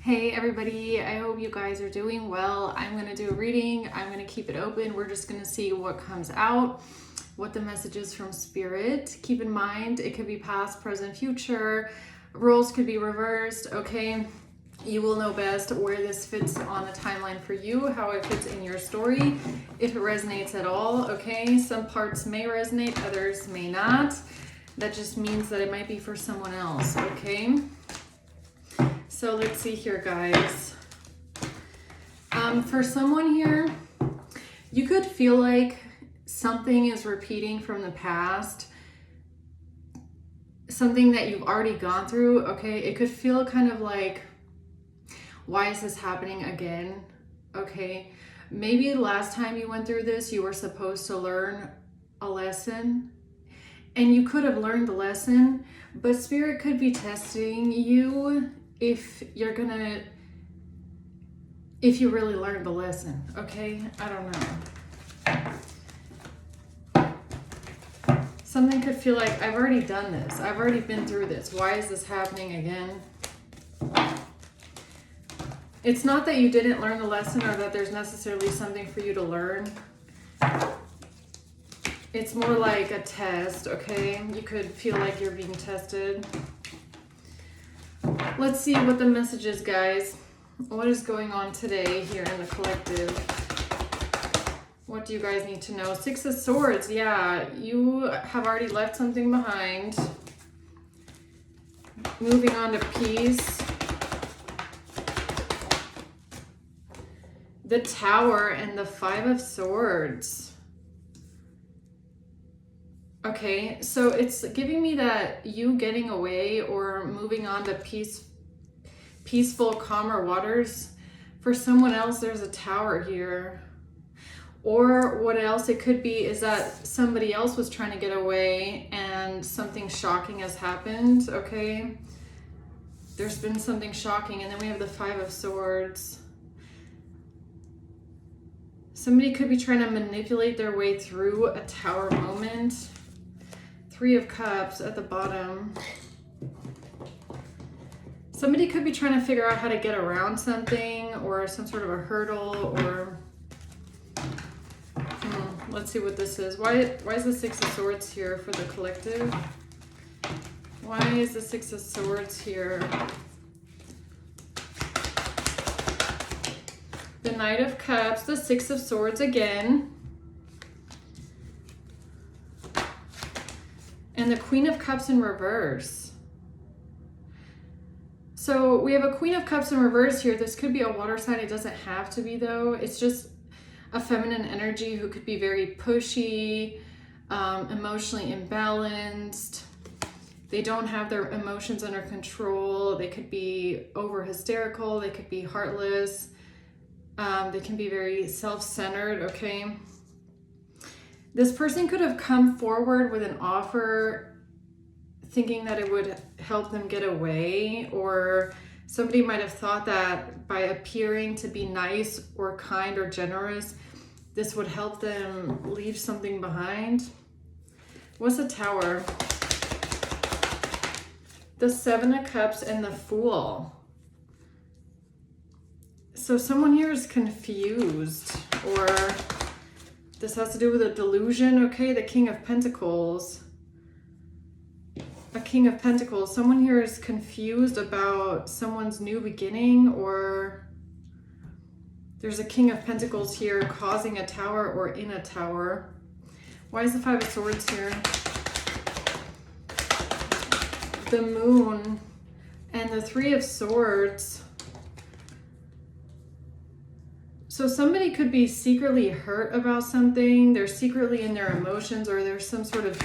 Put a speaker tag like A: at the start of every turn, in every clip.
A: Hey everybody, I hope you guys are doing well. I'm going to do a reading. I'm going to keep it open. We're just going to see what comes out, what the message is from Spirit. Keep in mind, it could be past, present, future. Roles could be reversed, okay? You will know best where this fits on the timeline for you, how it fits in your story, if it resonates at all, okay? Some parts may resonate, others may not. That just means that it might be for someone else, okay? So let's see here, guys. For someone here, you could feel like something is repeating from the past, something that you've already gone through, okay? It could feel kind of like, why is this happening again? Okay, maybe last time you went through this, you were supposed to learn a lesson, and you could have learned the lesson, but Spirit could be testing you if you really learned the lesson, okay? I don't know. Something could feel like, I've already done this. I've already been through this. Why is this happening again? It's not that you didn't learn the lesson or that there's necessarily something for you to learn. It's more like a test, okay? You could feel like you're being tested. Let's see what the message is, guys. What is going on today here in the collective? What do you guys need to know? Six of Swords. Yeah, you have already left something behind. Moving on to peace. The Tower and the Five of Swords. Okay, so it's giving me that you getting away or moving on to peaceful, calmer waters. For someone else, there's a tower here. Or what else it could be is that somebody else was trying to get away and something shocking has happened, okay? There's been something shocking, and then we have the Five of Swords. Somebody could be trying to manipulate their way through a tower moment. Three of Cups at the bottom. Somebody could be trying to figure out how to get around something or some sort of a hurdle or... let's see what this is. Why is the Six of Swords here for the collective? Why is the Six of Swords here? The Knight of Cups, the Six of Swords again. And the Queen of Cups in reverse. So we have a Queen of Cups in reverse here. This could be a water sign. It doesn't have to be, though. It's just a feminine energy who could be very pushy, emotionally imbalanced. They don't have their emotions under control. They could be over hysterical. They could be heartless. They can be very self-centered, okay? This person could have come forward with an offer thinking that it would help them get away, or somebody might have thought that by appearing to be nice or kind or generous, this would help them leave something behind. What's the Tower? The Seven of Cups and the Fool. So someone here is confused, or this has to do with a delusion, okay? The King of Pentacles. A King of Pentacles. Someone here is confused about someone's new beginning, or there's a King of Pentacles here causing a tower or in a tower. Why is the Five of Swords here? The Moon and the Three of Swords. So somebody could be secretly hurt about something. They're secretly in their emotions, or there's some sort of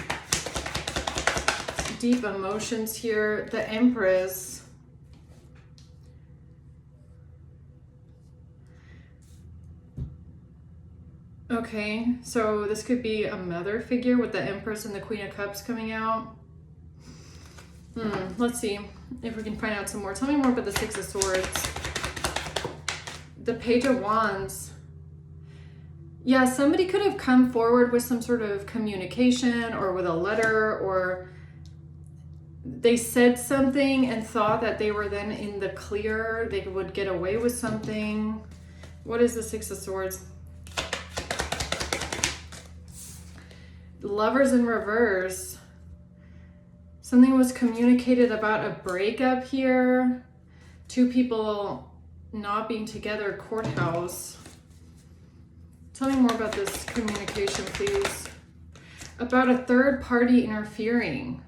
A: deep emotions here. The Empress. Okay, so this could be a mother figure with the Empress and the Queen of Cups coming out. Let's see if we can find out some more. Tell me more about the Six of Swords. The Page of Wands. Yeah, somebody could have come forward with some sort of communication or with a letter, or they said something and thought that they were then in the clear. They would get away with something. What is the Six of Swords? Lovers in reverse. Something was communicated about a breakup here. Two people not being together, courthouse. Tell me more about this communication, please. About a third party interfering.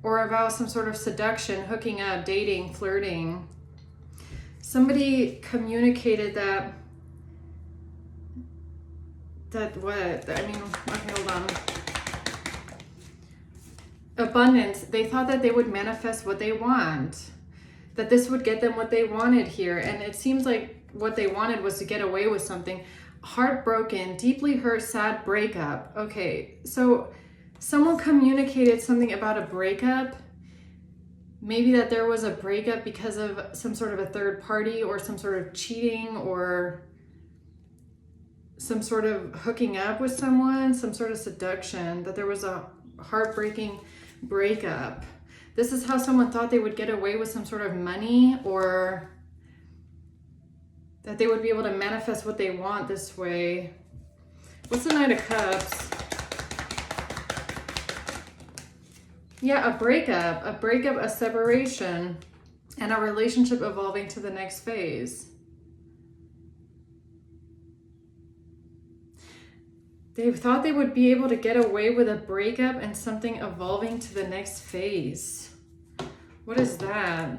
A: Or about some sort of seduction, hooking up, dating, flirting. Somebody communicated that what? I mean, okay, hold on. Abundance. They thought that they would manifest what they want. That this would get them what they wanted here. And it seems like what they wanted was to get away with something. Heartbroken, deeply hurt, sad breakup. Okay, so someone communicated something about a breakup. Maybe that there was a breakup because of some sort of a third party or some sort of cheating or some sort of hooking up with someone, some sort of seduction, that there was a heartbreaking breakup. This is how someone thought they would get away with some sort of money, or that they would be able to manifest what they want this way. What's the Knight of Cups? Yeah, a breakup, a separation, and a relationship evolving to the next phase. They thought they would be able to get away with a breakup and something evolving to the next phase. What is that?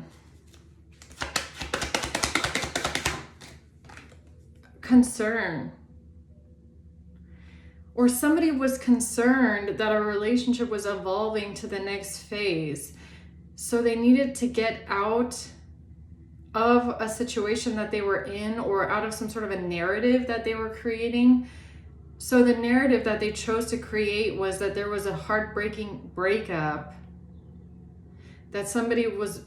A: Concern. Or somebody was concerned that a relationship was evolving to the next phase. So they needed to get out of a situation that they were in, or out of some sort of a narrative that they were creating. So the narrative that they chose to create was that there was a heartbreaking breakup, that somebody was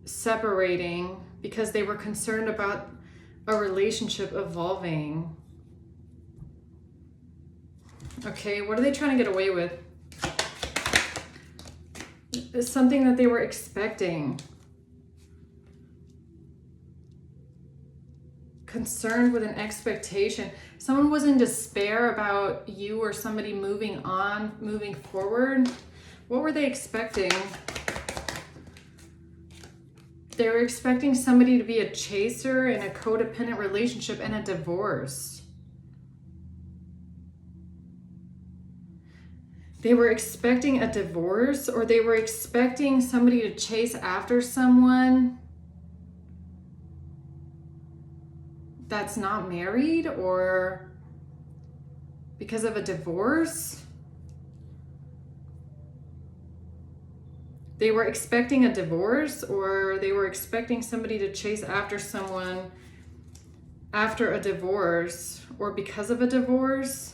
A: separating because they were concerned about a relationship evolving. Okay, what are they trying to get away with? It's something that they were expecting. Concerned with an expectation. Someone was in despair about you or somebody moving on, moving forward. What were they expecting? They were expecting somebody to be a chaser in a codependent relationship and a divorce. They were expecting a divorce, or they were expecting somebody to chase after someone that's not married, or because of a divorce. They were expecting a divorce, or they were expecting somebody to chase after someone after a divorce, or because of a divorce.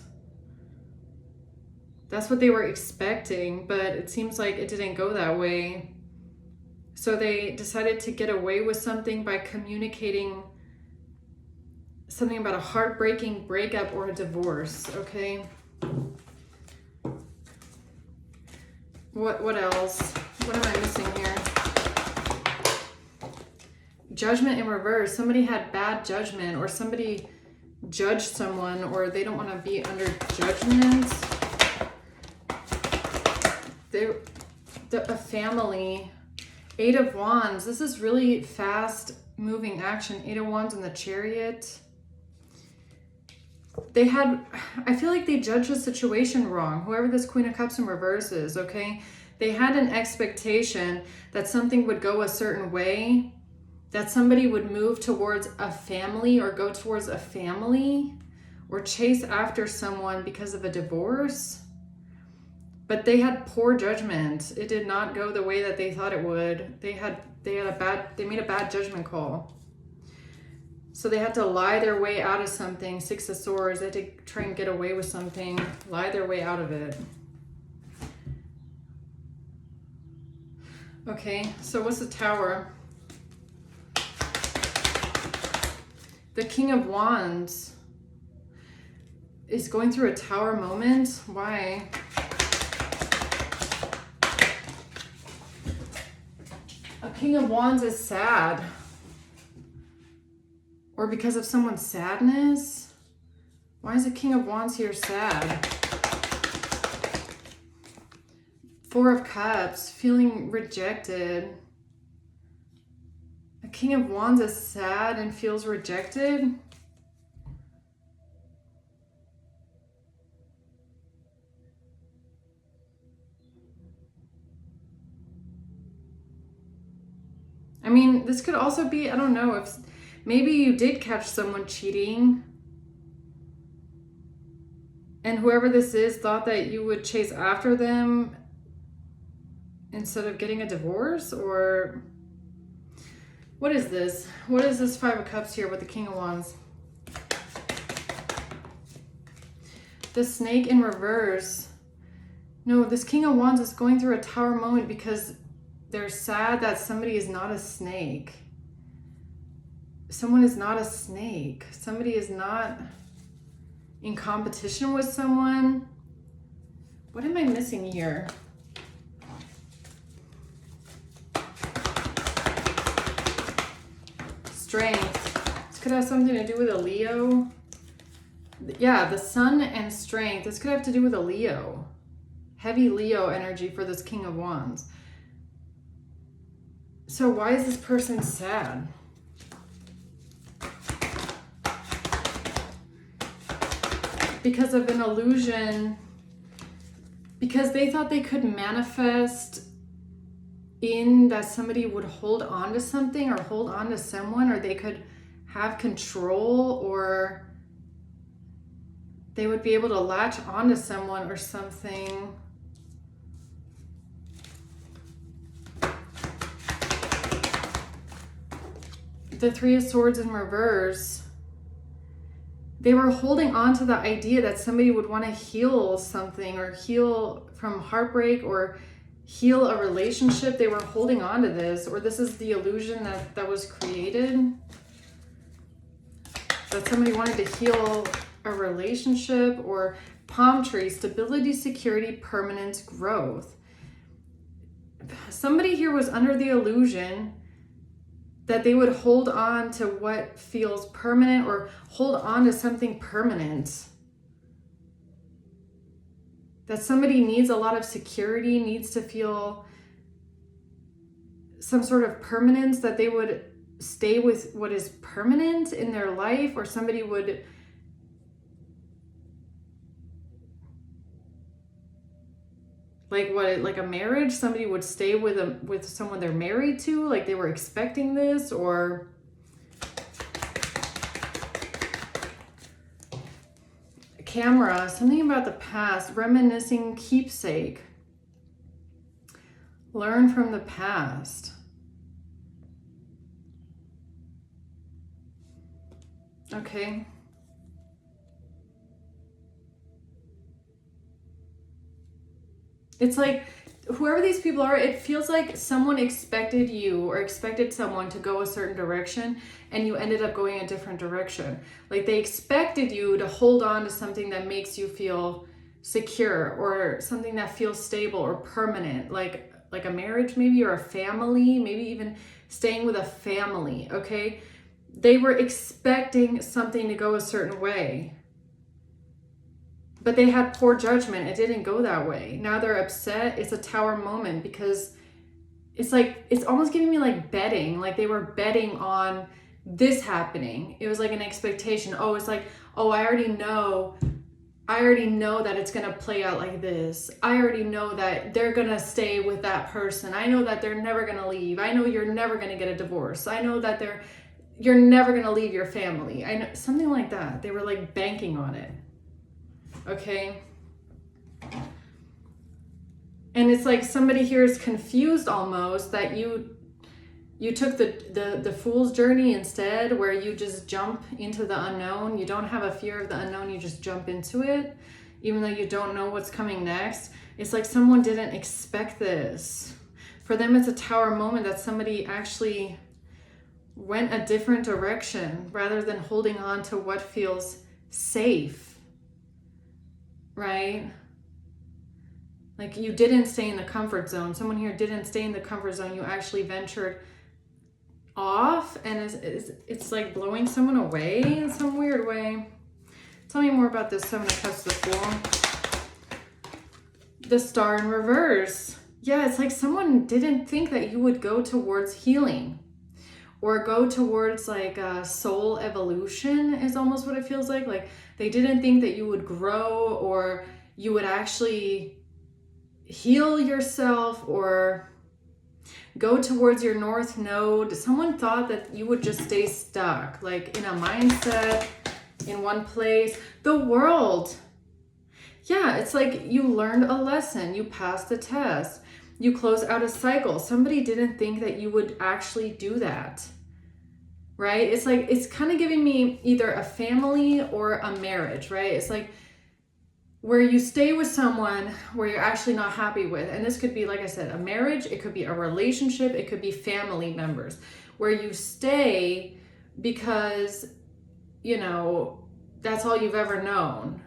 A: That's what they were expecting, but it seems like it didn't go that way. So they decided to get away with something by communicating something about a heartbreaking breakup or a divorce, okay? What else? What am I missing here? Judgment in reverse. Somebody had bad judgment, or somebody judged someone, or they don't want to be under judgment. A family. Eight of Wands. This is really fast moving action. Eight of Wands in the Chariot. I feel like they judged the situation wrong. Whoever this Queen of Cups in reverse is, okay? They had an expectation that something would go a certain way, that somebody would move towards a family, or go towards a family, or chase after someone because of a divorce. But they had poor judgment. It did not go the way that they thought it would. They made a bad judgment call. So they had to lie their way out of something. Six of Swords. They had to try and get away with something, lie their way out of it. Okay, so what's the Tower? The King of Wands is going through a Tower moment. Why? King of Wands is sad. Or because of someone's sadness. Why is the King of Wands here sad? Four of Cups, feeling rejected. A King of Wands is sad and feels rejected. I mean, this could also be, I don't know, if maybe you did catch someone cheating and whoever this is thought that you would chase after them instead of getting a divorce, or what is this? What is this Five of Cups here with the King of Wands? The Snake in reverse. No, this King of Wands is going through a Tower moment because they're sad that somebody is not a snake. Someone is not a snake. Somebody is not in competition with someone. What am I missing here? Strength. This could have something to do with a Leo. Yeah, the Sun and strength. This could have to do with a Leo. Heavy Leo energy for this King of Wands. So why is this person sad? Because of an illusion. Because they thought they could manifest in that somebody would hold on to something or hold on to someone, or they could have control, or they would be able to latch onto someone or something. The Three of Swords in reverse. They were holding on to the idea that somebody would want to heal something, or heal from heartbreak, or heal a relationship. They were holding on to this, or this is the illusion that was created. That somebody wanted to heal a relationship, or palm tree, stability, security, permanence, growth. Somebody here was under the illusion that they would hold on to what feels permanent, or hold on to something permanent. That somebody needs a lot of security, needs to feel some sort of permanence, that they would stay with what is permanent in their life, or somebody would like a marriage, somebody would stay with someone they're married to, like they were expecting this, or camera, something about the past, reminiscing, keepsake, learn from the past. Okay. It's like, whoever these people are, it feels like someone expected you or expected someone to go a certain direction and you ended up going a different direction. Like they expected you to hold on to something that makes you feel secure, or something that feels stable or permanent, like a marriage maybe, or a family, maybe even staying with a family, okay? They were expecting something to go a certain way. But they had poor judgment. It didn't go that way. Now they're upset. It's a Tower moment because it's like, it's almost giving me like betting. Like they were betting on this happening. It was like an expectation. Oh, it's like, oh, I already know that it's going to play out like this. I already know that they're going to stay with that person. I know that they're never going to leave. I know you're never going to get a divorce. I know that you're never going to leave your family. I know, something like that. They were like banking on it. Okay. And it's like somebody here is confused almost that you took the fool's journey instead, where you just jump into the unknown. You don't have a fear of the unknown. You just jump into it, even though you don't know what's coming next. It's like someone didn't expect this. For them, it's a Tower moment that somebody actually went a different direction rather than holding on to what feels safe. Right? Like you didn't stay in the comfort zone. Someone here didn't stay in the comfort zone. You actually ventured off, and it's like blowing someone away in some weird way. Tell me more about this Seven of Cups, the Fool. The Star in reverse. Yeah, it's like someone didn't think that you would go towards healing or go towards like soul evolution is almost what it feels like. Like they didn't think that you would grow or you would actually heal yourself or go towards your North Node. Someone thought that you would just stay stuck, like in a mindset, in one place. The World. Yeah, it's like you learned a lesson. You passed a test. You close out a cycle. Somebody didn't think that you would actually do that, right? It's like, it's kind of giving me either a family or a marriage, right? It's like where you stay with someone where you're actually not happy with. And this could be, like I said, a marriage. It could be a relationship. It could be family members where you stay because, you know, that's all you've ever known.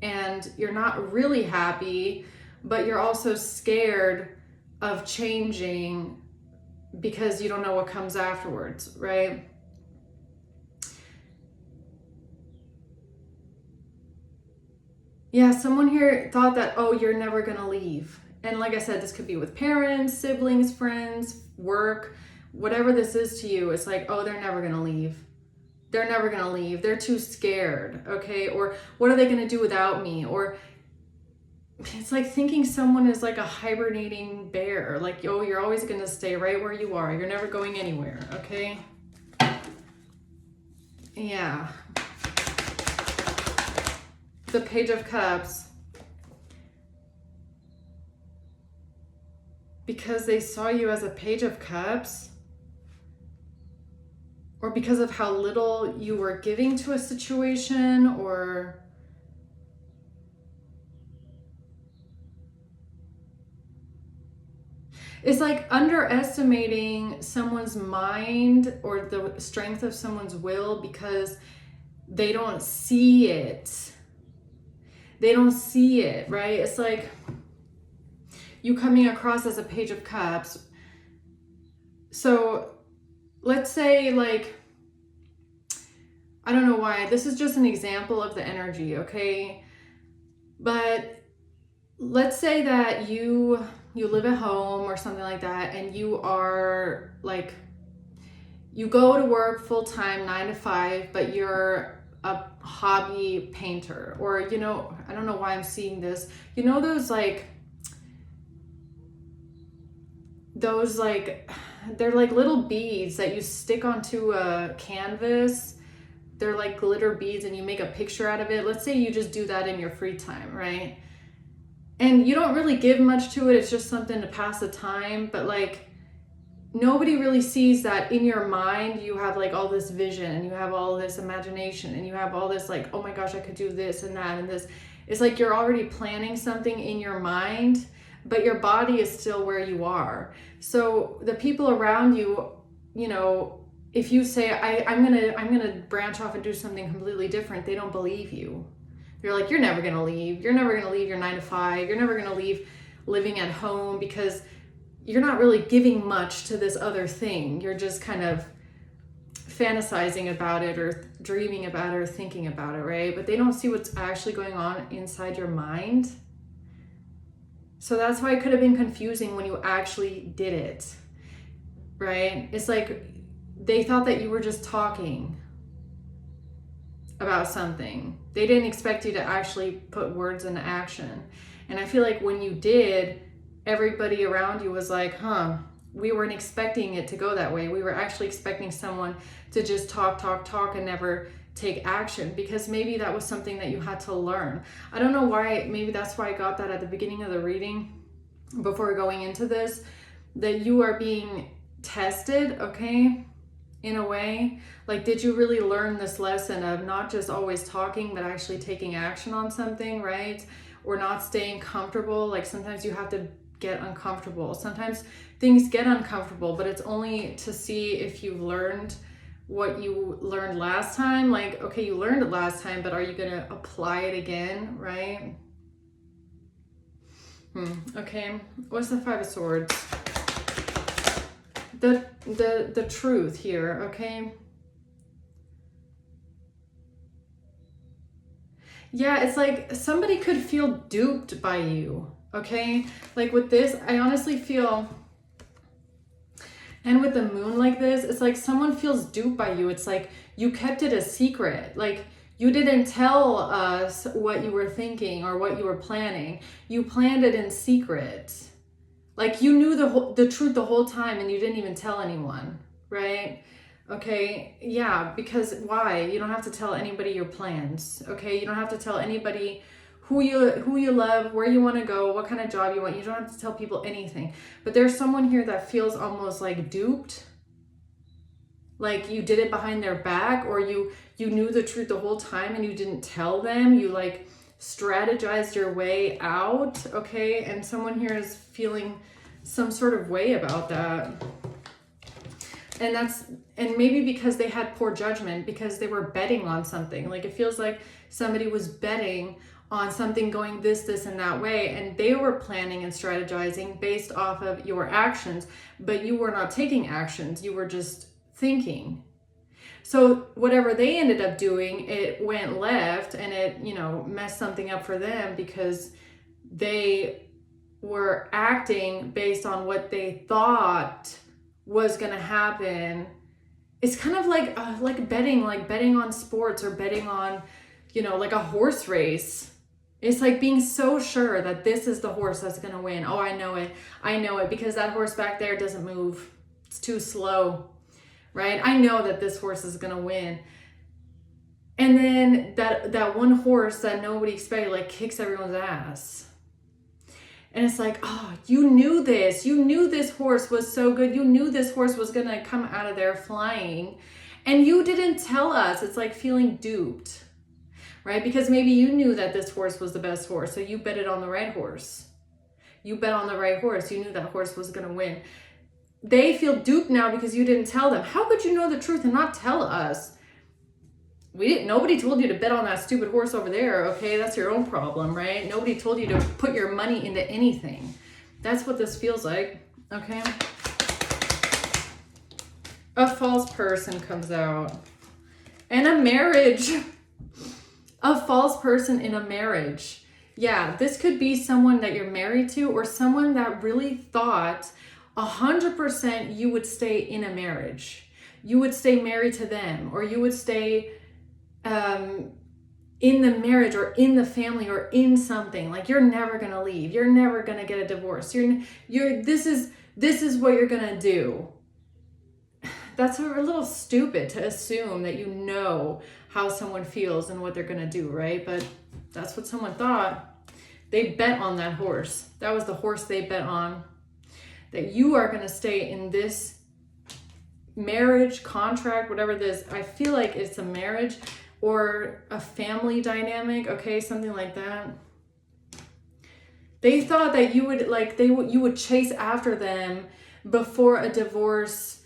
A: And you're not really happy, but you're also scared of changing because you don't know what comes afterwards, right? Yeah, someone here thought that, oh, you're never gonna leave. And like I said, this could be with parents, siblings, friends, work, whatever this is to you. It's like, oh, they're never gonna leave. They're never gonna leave. They're too scared, okay? Or what are they gonna do without me? Or it's like thinking someone is like a hibernating bear. Like, oh, you're always gonna stay right where you are. You're never going anywhere, okay? Yeah. The Page of Cups. Because they saw you as a Page of Cups, or because of how little you were giving to a situation, or it's like underestimating someone's mind or the strength of someone's will because they don't see it. They don't see it, right? It's like you coming across as a Page of Cups. So let's say, like, I don't know why, this is just an example of the energy, okay? But let's say that you live at home or something like that, and you are like, you go to work full time, 9 to 5, but you're a hobby painter, or, you know, I don't know why I'm seeing this. You know, those like, they're like little beads that you stick onto a canvas. They're like glitter beads and you make a picture out of it. Let's say you just do that in your free time, right? And you don't really give much to it. It's just something to pass the time. But like, nobody really sees that in your mind you have like all this vision and you have all this imagination and you have all this like, oh my gosh, I could do this and that and this. It's like you're already planning something in your mind, but your body is still where you are. So the people around you, you know, if you say, I'm gonna branch off and do something completely different, they don't believe you. You're like, you're never gonna leave. You're never gonna leave your 9 to 5. You're never gonna leave living at home because you're not really giving much to this other thing. You're just kind of fantasizing about it or dreaming about it or thinking about it, right? But they don't see what's actually going on inside your mind. So that's why it could have been confusing when you actually did it, right? It's like they thought that you were just talking about something. They didn't expect you to actually put words into action. And I feel like when you did, everybody around you was like, we weren't expecting it to go that way. We were actually expecting someone to just talk and never take action, because maybe that was something that you had to learn. I don't know why, maybe that's why I got that at the beginning of the reading before going into this, that you are being tested, okay, in a way. Like, did you really learn this lesson of not just always talking, but actually taking action on something, right? Or not staying comfortable. Like sometimes you have to get uncomfortable. Sometimes things get uncomfortable, but it's only to see if you've learned what you learned last time. Like, okay, you learned it last time, but are you going to apply it again, right? Okay, what's the Five of Swords? the truth here, okay? Yeah, it's like somebody could feel duped by you, okay? Like with this, I honestly feel, and with the moon like this, it's like someone feels duped by you. It's like you kept it a secret. Like you didn't tell us what you were thinking or what you were planning. You planned it in secret. Like you knew the truth the whole time and you didn't even tell anyone, right? Okay, yeah, because why? You don't have to tell anybody your plans, okay? You don't have to tell anybody who you love, where you want to go, what kind of job you want. You don't have to tell people anything. But there's someone here that feels almost like duped. Like you did it behind their back, or you knew the truth the whole time and you didn't tell them. You like strategized your way out, okay? And someone here is feeling some sort of way about that. And maybe because they had poor judgment, because they were betting on something. Like it feels like somebody was betting on something going this, and that way, and they were planning and strategizing based off of your actions, but you were not taking actions, you were just thinking. So whatever they ended up doing, it went left and it, messed something up for them because they were acting based on what they thought was going to happen. It's kind of like betting on sports, or betting on, like a horse race. It's like being so sure that this is the horse that's going to win. Oh, I know it because that horse back there doesn't move. It's too slow, right? I know that this horse is going to win. And then that one horse that nobody expected, like, kicks everyone's ass. And it's like, oh, you knew this. You knew this horse was so good. You knew this horse was going to come out of there flying. And you didn't tell us. It's like feeling duped, right? Because maybe you knew that this horse was the best horse. So you bet it on the right horse. You bet on the right horse. You knew that horse was going to win. They feel duped now because you didn't tell them. How could you know the truth and not tell us? Nobody told you to bet on that stupid horse over there, okay? That's your own problem, right? Nobody told you to put your money into anything. That's what this feels like, okay? A false person comes out. And a marriage. A false person in a marriage. Yeah, this could be someone that you're married to, or someone that really thought 100% you would stay in a marriage. You would stay married to them, or you would stay in the marriage or in the family or in something. Like you're never gonna leave. You're never gonna get a divorce. This is what you're gonna do. That's a little stupid to assume that you know how someone feels and what they're gonna do, right? But that's what someone thought. They bet on that horse. That was the horse they bet on. That you are gonna stay in this marriage, contract, whatever it is. I feel like it's a marriage or a family dynamic, okay, something like that. They thought that you would you would chase after them before a divorce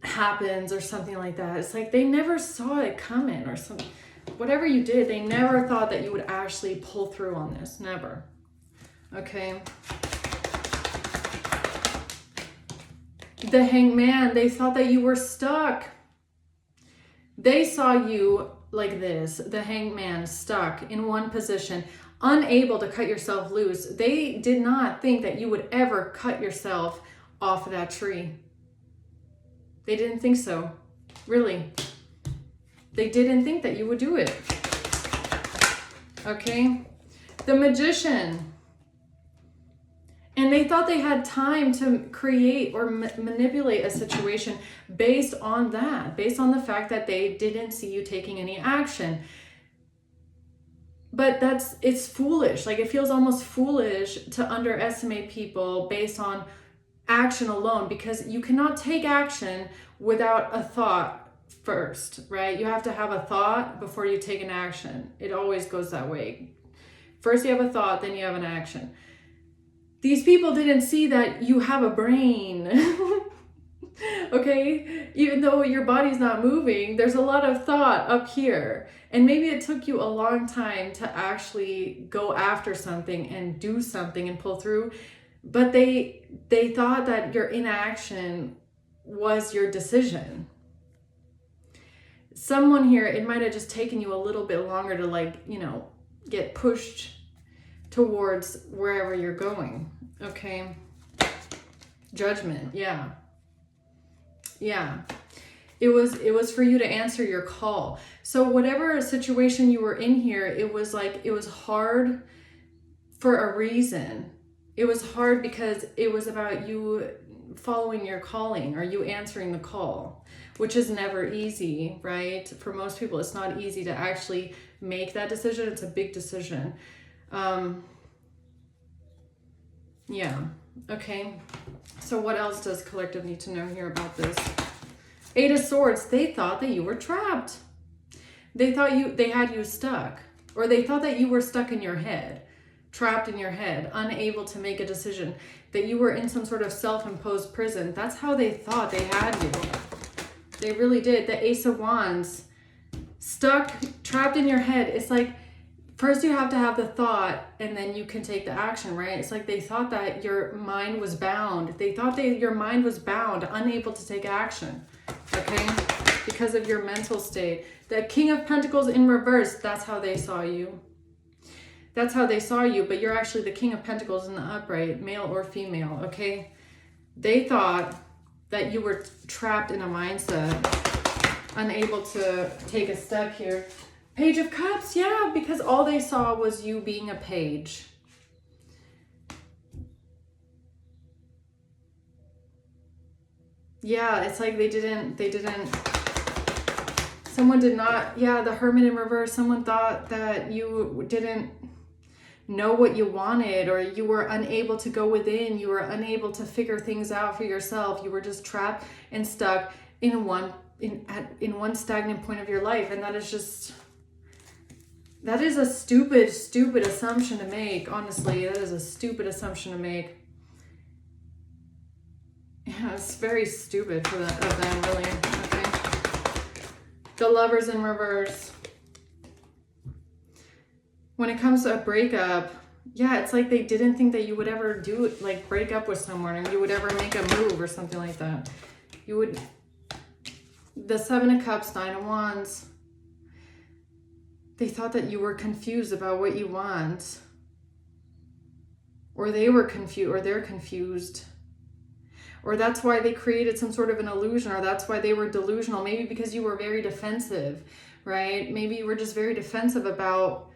A: happens or something like that. It's like they never saw it coming, or something. Whatever you did, they never thought that you would actually pull through on this. Never. Okay. The Hanged Man, they thought that you were stuck. They saw you like this, the Hanged Man, stuck in one position, unable to cut yourself loose. They did not think that you would ever cut yourself off of that tree. They didn't think so. Really. They didn't think that you would do it. Okay? The Magician. And they thought they had time to create or manipulate a situation based on that, based on the fact that they didn't see you taking any action. But it's foolish. Like, it feels almost foolish to underestimate people based on action alone, because you cannot take action without a thought first, right? You have to have a thought before you take an action. It always goes that way. First you have a thought, then you have an action. These people didn't see that you have a brain. Okay? Even though your body's not moving, there's a lot of thought up here. And maybe it took you a long time to actually go after something and do something and pull through. But they thought that your inaction was your decision. Someone here, it might have just taken you a little bit longer to, like, you know, get pushed towards wherever you're going. Okay. Judgment. Yeah. Yeah. It was for you to answer your call. So whatever situation you were in here, it was like, it was hard for a reason. It was hard because it was about you following your calling, or you answering the call, which is never easy, right? For most people, it's not easy to actually make that decision. It's a big decision. Yeah. Okay. So what else does collective need to know here about this? Eight of Swords. They thought that you were trapped. They thought they had you stuck, or they thought that you were stuck in your head, trapped in your head, unable to make a decision, that you were in some sort of self-imposed prison. That's how they thought they had you. They really did. The Ace of Wands, stuck, trapped in your head. It's like, first you have to have the thought, and then you can take the action, right? It's like they thought that your mind was bound. They thought your mind was bound, unable to take action, okay? Because of your mental state. The King of Pentacles in reverse, that's how they saw you. That's how they saw you, but you're actually the King of Pentacles in the upright, male or female, okay? They thought that you were trapped in a mindset, unable to take a step here. Page of Cups, yeah, because all they saw was you being a page. Yeah, it's like they didn't, someone did not, yeah, the Hermit in reverse, someone thought that you didn't know what you wanted, or you were unable to go within, you were unable to figure things out for yourself. You were just trapped and stuck in one stagnant point of your life. And that is just, that is a stupid assumption to make. Honestly, that is a stupid assumption to make. Yeah, it's very stupid for of them, really. Okay. The Lovers in reverse. When it comes to a breakup, yeah, it's like they didn't think that you would ever do it, like break up with someone, or you would ever make a move or something like that. You would. The Seven of Cups, Nine of Wands. They thought that you were confused about what you want, or they were confused, or they're confused, or that's why they created some sort of an illusion, or that's why they were delusional. Maybe because you were very defensive, right? Maybe you were just very defensive about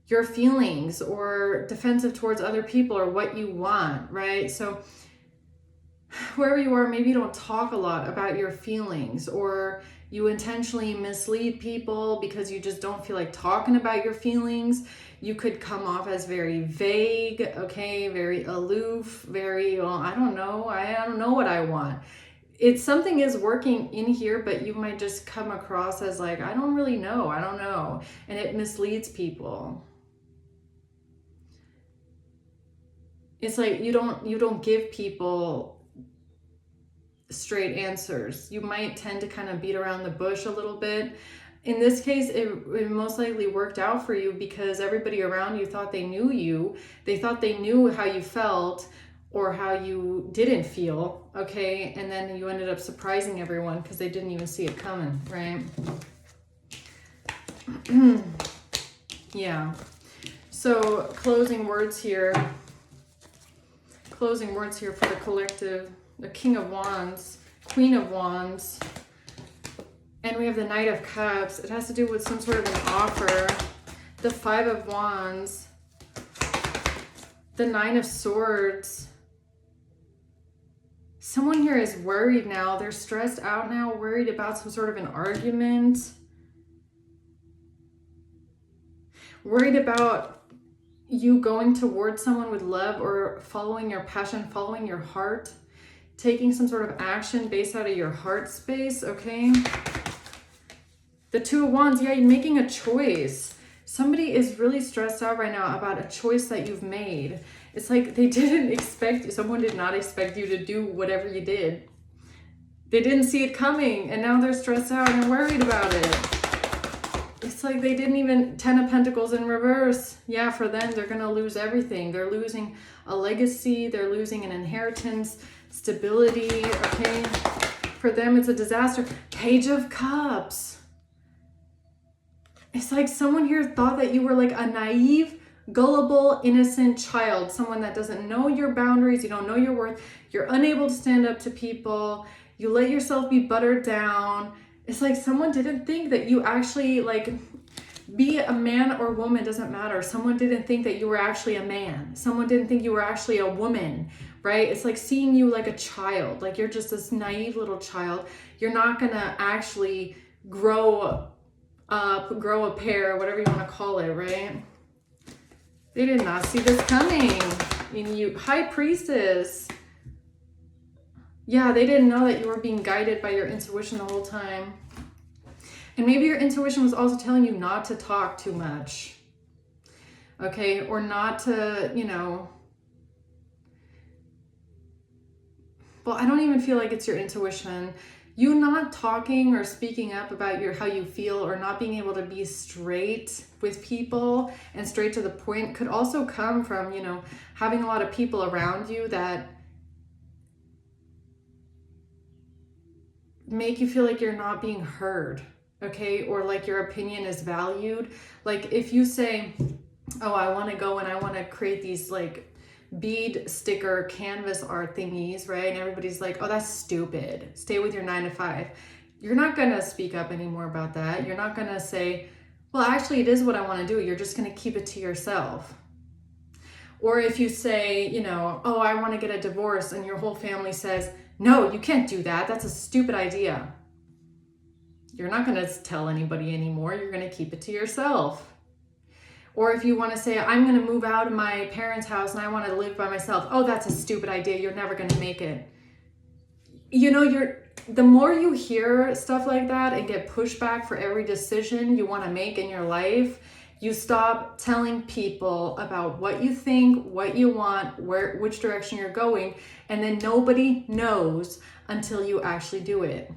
A: your feelings, or defensive towards other people, or what you want, right? So wherever you are, maybe you don't talk a lot about your feelings, or you intentionally mislead people because you just don't feel like talking about your feelings. You could come off as very vague, okay, very aloof, very, well, I don't know what I want. It's something is working in here, but you might just come across as like, I don't really know, I don't know. And it misleads people. It's like you don't give people straight answers. You might tend to kind of beat around the bush a little bit. In this case, it most likely worked out for you because everybody around you thought they knew you. They thought they knew how you felt or how you didn't feel, okay? And then you ended up surprising everyone because they didn't even see it coming, right? Yeah. So closing words here for the collective. The King of Wands, Queen of Wands, and we have the Knight of Cups. It has to do with some sort of an offer. The Five of Wands, the Nine of Swords. Someone here is worried now. They're stressed out now, worried about some sort of an argument. Worried about you going towards someone with love, or following your passion, following your heart, taking some sort of action based out of your heart space, okay? The Two of Wands, yeah, you're making a choice. Somebody is really stressed out right now about a choice that you've made. It's like someone did not expect you to do whatever you did. They didn't see it coming, and now they're stressed out and worried about it. It's like they didn't even, Ten of Pentacles in reverse. Yeah, for them, they're going to lose everything. They're losing a legacy. They're losing an inheritance, stability, okay? For them, it's a disaster. Page of Cups. It's like someone here thought that you were like a naive, gullible, innocent child. Someone that doesn't know your boundaries. You don't know your worth. You're unable to stand up to people. You let yourself be buttered down. It's like someone didn't think that you actually, like, be a man or woman, doesn't matter. Someone didn't think that you were actually a man. Someone didn't think you were actually a woman, right? It's like seeing you like a child, like you're just this naive little child. You're not gonna actually grow up, grow a pair, whatever you want to call it, right? They did not see this coming. And you, High Priestess. Yeah, they didn't know that you were being guided by your intuition the whole time. And maybe your intuition was also telling you not to talk too much. Okay, or not to, you know, well, I don't even feel like it's your intuition. You not talking or speaking up about how you feel, or not being able to be straight with people and straight to the point, could also come from, you know, having a lot of people around you that make you feel like you're not being heard, okay? Or like your opinion is valued. Like if you say, oh, I want to go and I want to create these like bead sticker canvas art thingies, right? And everybody's like, oh, that's stupid. Stay with your 9 to 5. You're not going to speak up anymore about that. You're not going to say, well, actually it is what I want to do. You're just going to keep it to yourself. Or if you say, you know, oh, I want to get a divorce, and your whole family says, no, you can't do that. That's a stupid idea. You're not going to tell anybody anymore. You're going to keep it to yourself. Or if you want to say, I'm going to move out of my parents' house and I want to live by myself. Oh, that's a stupid idea. You're never going to make it. You know, the more you hear stuff like that and get pushback for every decision you want to make in your life, you stop telling people about what you think, what you want, which direction you're going, and then nobody knows until you actually do it.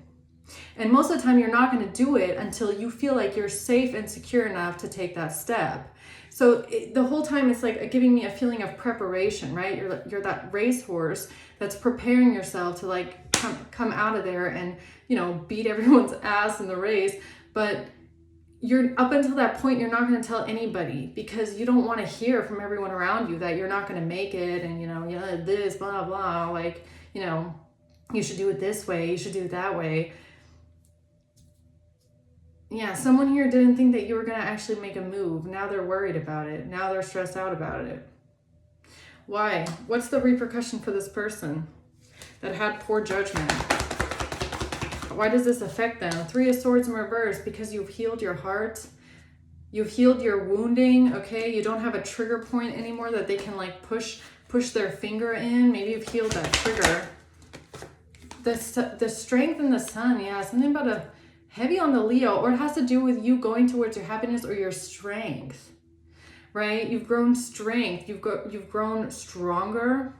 A: And most of the time, you're not going to do it until you feel like you're safe and secure enough to take that step. So the whole time, it's like giving me a feeling of preparation, right? You're that racehorse that's preparing yourself to like come out of there and, you know, beat everyone's ass in the race. But you're up until that point, you're not going to tell anybody, because you don't want to hear from everyone around you that you're not going to make it, and, you know, yeah, this, blah, blah, like, you know, you should do it this way, you should do it that way. Yeah, someone here didn't think that you were going to actually make a move. Now they're worried about it. Now they're stressed out about it. Why? What's the repercussion for this person that had poor judgment? Why does this affect them? 3 of Swords in reverse, because you've healed your heart. You've healed your wounding, okay? You don't have a trigger point anymore that they can like push their finger in. Maybe you've healed that trigger. The strength in the Sun, yeah, something about a heavy on the Leo, or it has to do with you going towards your happiness or your strength, right? You've grown strength. You've grown stronger.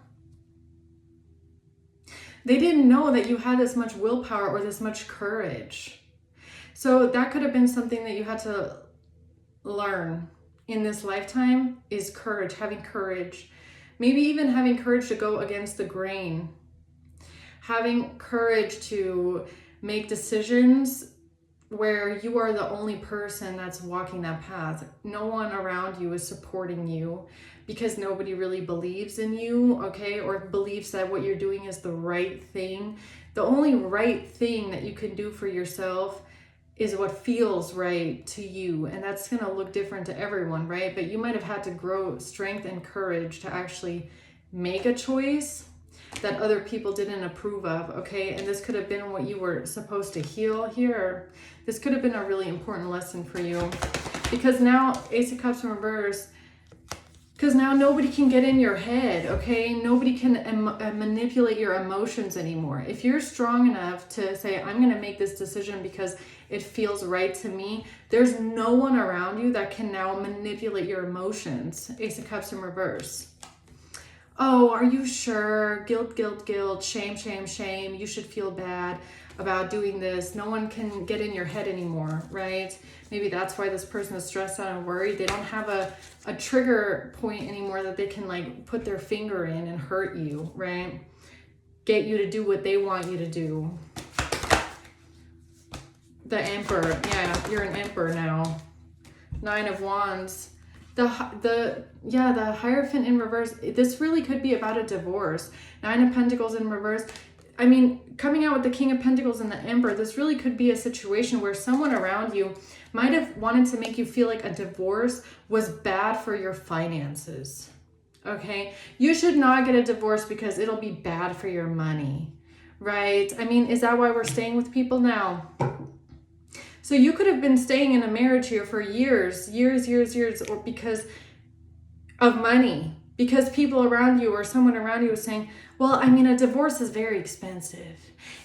A: They didn't know that you had this much willpower or this much courage. So that could have been something that you had to learn in this lifetime, is courage, having courage. Maybe even having courage to go against the grain. Having courage to make decisions where you are the only person that's walking that path. No one around you is supporting you because nobody really believes in you, okay? Or believes that what you're doing is the right thing. The only right thing that you can do for yourself is what feels right to you. And that's gonna look different to everyone, right? But you might have had to grow strength and courage to actually make a choice that other people didn't approve of, okay? And this could have been what you were supposed to heal here. This could have been a really important lesson for you, because now Ace of Cups in reverse, because now nobody can get in your head, okay? Nobody can manipulate your emotions anymore. If you're strong enough to say, I'm gonna make this decision because it feels right to me, there's no one around you that can now manipulate your emotions. Ace of Cups in reverse. Oh, are you sure? Guilt, guilt, guilt, shame, shame, shame. You should feel bad about doing this. No one can get in your head anymore, right? Maybe that's why this person is stressed out and worried. They don't have a trigger point anymore that they can like put their finger in and hurt you, right? Get you to do what they want you to do. The Emperor. Yeah, you're an Emperor now. 9 of Wands. The Hierophant in reverse. This really could be about a divorce. 9 of Pentacles in reverse. I mean, coming out with the King of Pentacles and the Emperor, this really could be a situation where someone around you might have wanted to make you feel like a divorce was bad for your finances. Okay? You should not get a divorce because it'll be bad for your money. Right? I mean, is that why we're staying with people now? So you could have been staying in a marriage here for years, or because of money. Because people around you or someone around you was saying, well, I mean, a divorce is very expensive.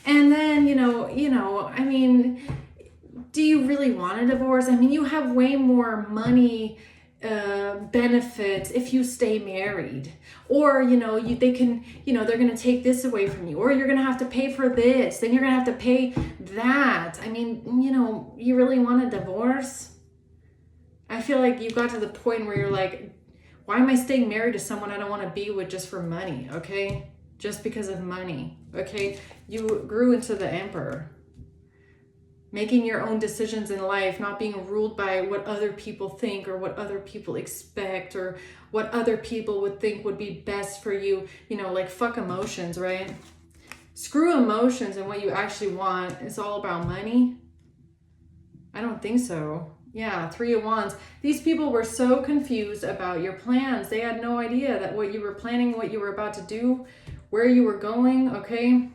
A: And then, I mean, do you really want a divorce? I mean, you have way more money benefits if you stay married. Or, they can, they're going to take this away from you. Or you're going to have to pay for this. Then you're going to have to pay that. I mean, you really want a divorce? I feel like you got to the point where you're like, why am I staying married to someone I don't want to be with just for money, okay? Just because of money, okay? You grew into the Emperor. Making your own decisions in life, not being ruled by what other people think or what other people expect or what other people would think would be best for you. Like fuck emotions, right? Screw emotions and what you actually want. It's all about money. I don't think so. Yeah, 3 of Wands. These people were so confused about your plans. They had no idea that what you were planning, what you were about to do, where you were going, okay?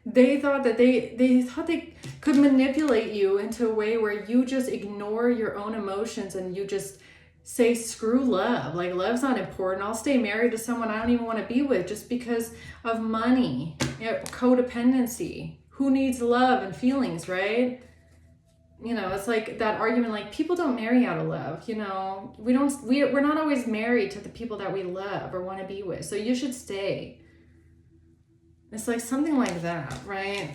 A: They thought that they thought they could manipulate you into a way where you just ignore your own emotions and you just say, screw love. Like, love's not important. I'll stay married to someone I don't even want to be with just because of money. Codependency. Who needs love and feelings, right? It's like that argument, like people don't marry out of love, we're not always married to the people that we love or want to be with. So you should stay. It's like something like that, right?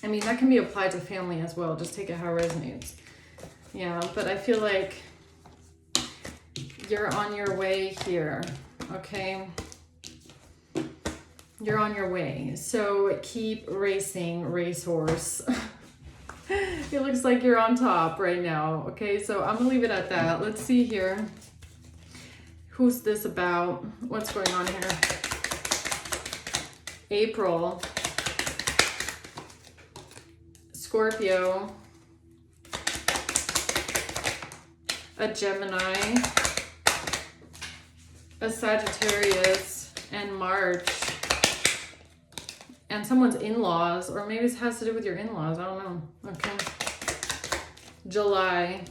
A: I mean, that can be applied to family as well. Just take it how it resonates. Yeah, but I feel like you're on your way here, okay? You're on your way. So keep racing, racehorse. It looks like you're on top right now. Okay, so I'm gonna leave it at that. Let's see here. Who's this about? What's going on here? April. Scorpio. A Gemini. A Sagittarius. And March. And someone's in-laws, or maybe this has to do with your in-laws. I don't know. Okay. July.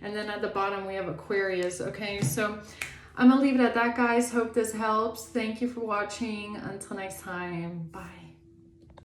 A: And then at the bottom, we have Aquarius. Okay, so I'm going to leave it at that, guys. Hope this helps. Thank you for watching. Until next time. Bye.